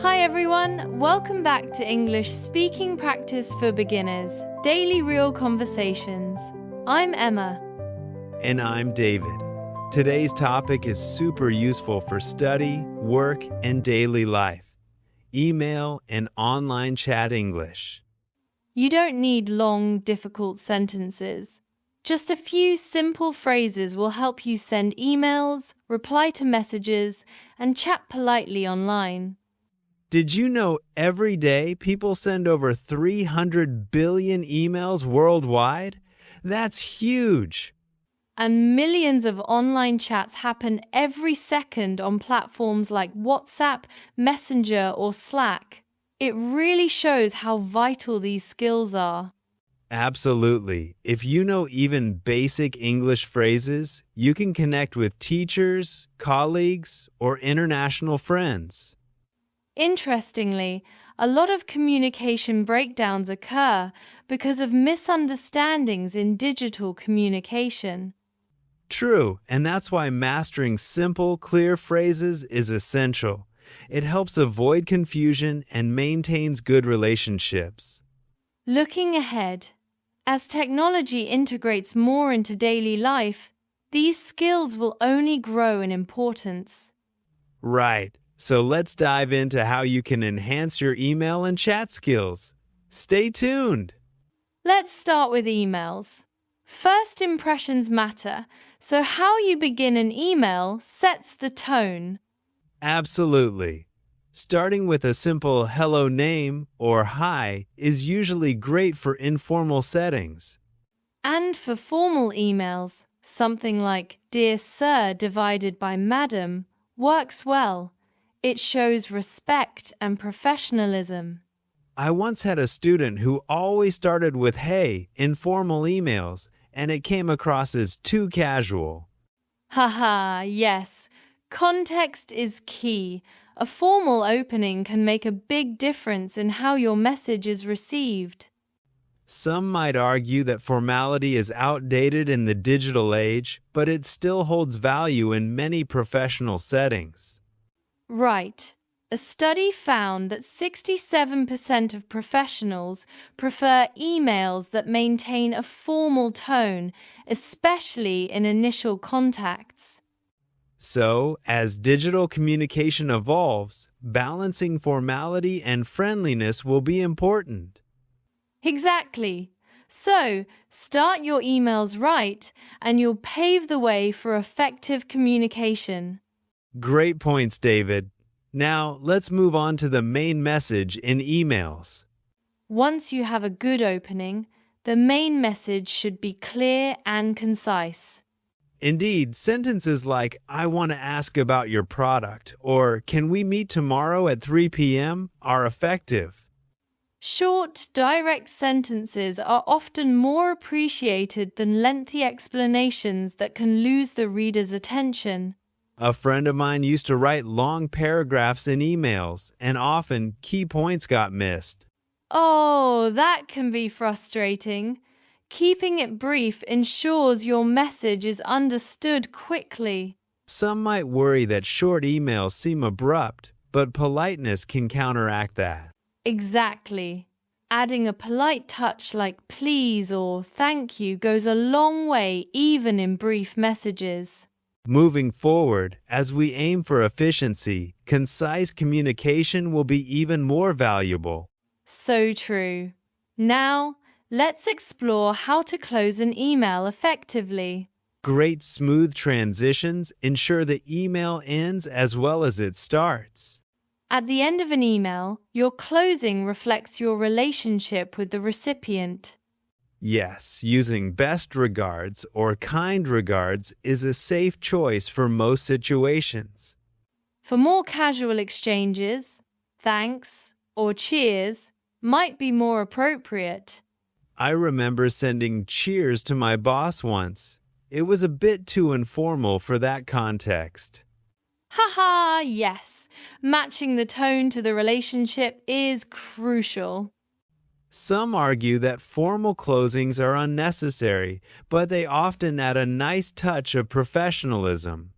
Hi everyone, welcome back to English Speaking Practice for Beginners, Daily Real Conversations. I'm Emma. And I'm David. Today's topic is super useful for study, work, and daily life. Email and online chat English. You don't need long, difficult sentences. Just a few simple phrases will help you send emails, reply to messages, and chat politely online. Did you know every day people send over 300 billion emails worldwide? That's huge! And millions of online chats happen every second on platforms like WhatsApp, Messenger, or Slack. It really shows how vital these skills are. Absolutely. If you know even basic English phrases, you can connect with teachers, colleagues, or international friends. Interestingly, a lot of communication breakdowns occur because of misunderstandings in digital communication. True, and that's why mastering simple, clear phrases is essential. It helps avoid confusion and maintains good relationships. Looking ahead, as technology integrates more into daily life, these skills will only grow in importance. Right, so let's dive into how you can enhance your email and chat skills. Stay tuned! Let's start with emails. First impressions matter, so how you begin an email sets the tone. Absolutely. Starting with a simple hello name or hi is usually great for informal settings. And for formal emails, something like Dear Sir divided by Madam works well. It shows respect and professionalism. I once had a student who always started with hey in formal emails, and it came across as too casual. Haha, yes. Context is key. A formal opening can make a big difference in how your message is received. Some might argue that formality is outdated in the digital age, but it still holds value in many professional settings. Right. A study found that 67% of professionals prefer emails that maintain a formal tone, especially in initial contacts. So, as digital communication evolves, balancing formality and friendliness will be important. Exactly. So, start your emails right, and you'll pave the way for effective communication. Great points, David. Now, let's move on to the main message in emails. Once you have a good opening, the main message should be clear and concise. Indeed, sentences like, I want to ask about your product, or can we meet tomorrow at 3 p.m. are effective. Short, direct sentences are often more appreciated than lengthy explanations that can lose the reader's attention. A friend of mine used to write long paragraphs in emails, and often key points got missed. Oh, that can be frustrating. Keeping it brief ensures your message is understood quickly. Some might worry that short emails seem abrupt, but politeness can counteract that. Exactly. Adding a polite touch like please or thank you goes a long way even in brief messages. Moving forward, as we aim for efficiency, concise communication will be even more valuable. So true. Now, let's explore how to close an email effectively. Great smooth transitions ensure the email ends as well as it starts. At the end of an email, your closing reflects your relationship with the recipient. Yes, using best regards or kind regards is a safe choice for most situations. For more casual exchanges, thanks or cheers might be more appropriate. I remember sending cheers to my boss once. It was a bit too informal for that context. Haha, yes. Matching the tone to the relationship is crucial. Some argue that formal closings are unnecessary, but they often add a nice touch of professionalism.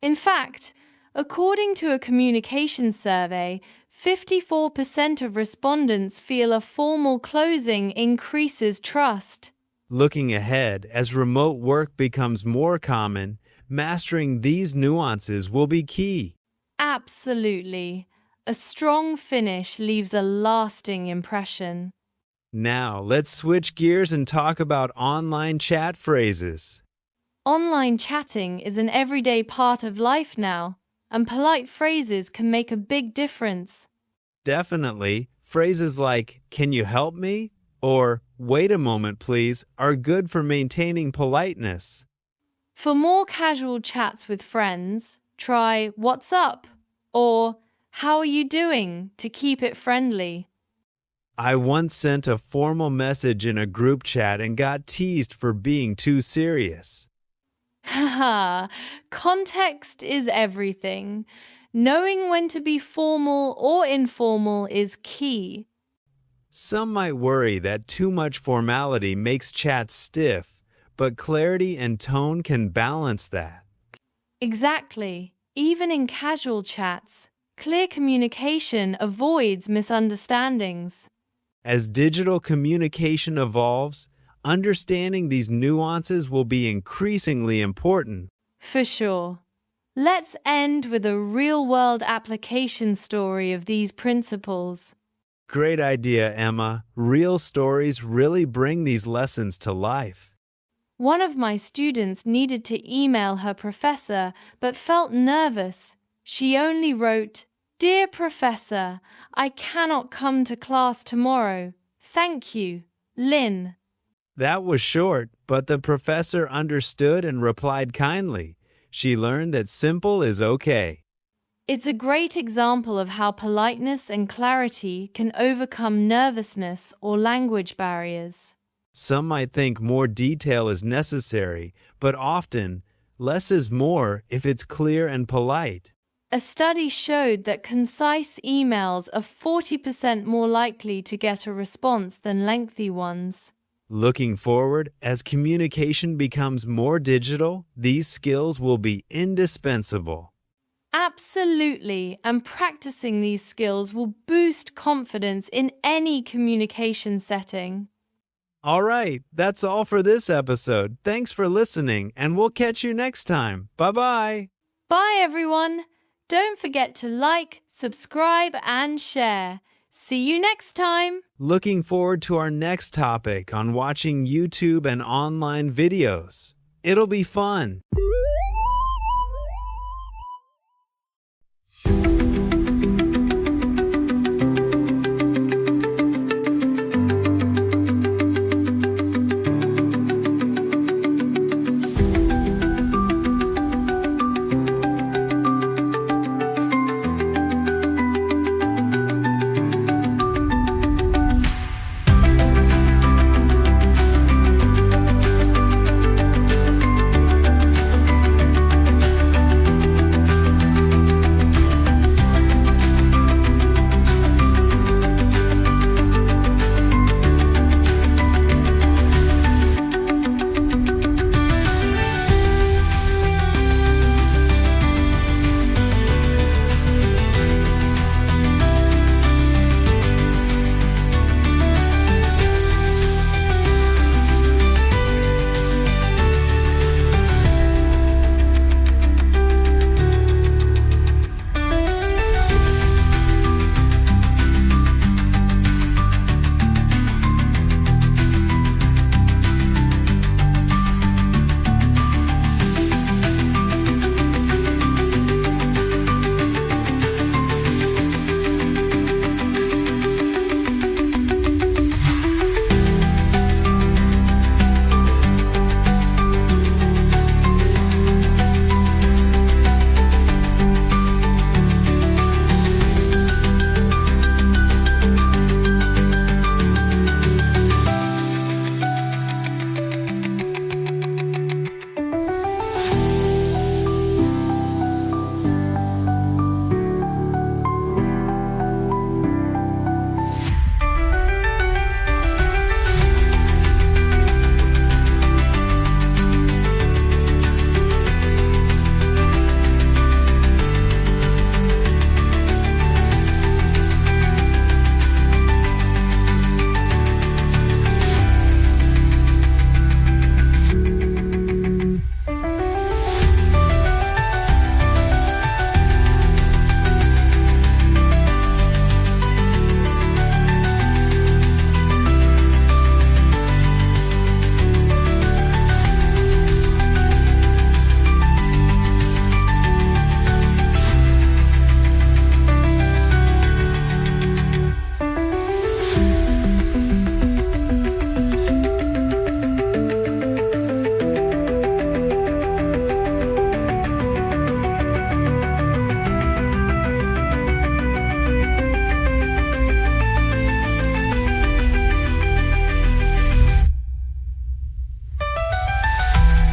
In fact, according to a communication survey, 54% of respondents feel a formal closing increases trust. Looking ahead, as remote work becomes more common, mastering these nuances will be key. Absolutely. A strong finish leaves a lasting impression. Now, let's switch gears and talk about online chat phrases. Online chatting is an everyday part of life now, and polite phrases can make a big difference. Definitely, phrases like, "Can you help me?" or "Wait a moment, please," are good for maintaining politeness. For more casual chats with friends, try "What's up?" or "How are you doing?" to keep it friendly. I once sent a formal message in a group chat and got teased for being too serious. Haha, context is everything. Knowing when to be formal or informal is key. Some might worry that too much formality makes chats stiff, but clarity and tone can balance that. Exactly. Even in casual chats, clear communication avoids misunderstandings. As digital communication evolves, understanding these nuances will be increasingly important. For sure. Let's end with a real-world application story of these principles. Great idea, Emma. Real stories really bring these lessons to life. One of my students needed to email her professor but felt nervous. She only wrote, "Dear Professor, I cannot come to class tomorrow. Thank you, Lynn." That was short, but the professor understood and replied kindly. She learned that simple is okay. It's a great example of how politeness and clarity can overcome nervousness or language barriers. Some might think more detail is necessary, but often, less is more if it's clear and polite. A study showed that concise emails are 40% more likely to get a response than lengthy ones. Looking forward, as communication becomes more digital, these skills will be indispensable. Absolutely, and practicing these skills will boost confidence in any communication setting. All right, that's all for this episode. Thanks for listening, and we'll catch you next time. Bye-bye. Bye, everyone. Don't forget to like, subscribe, and share. See you next time. Looking forward to our next topic on watching YouTube and online videos. It'll be fun.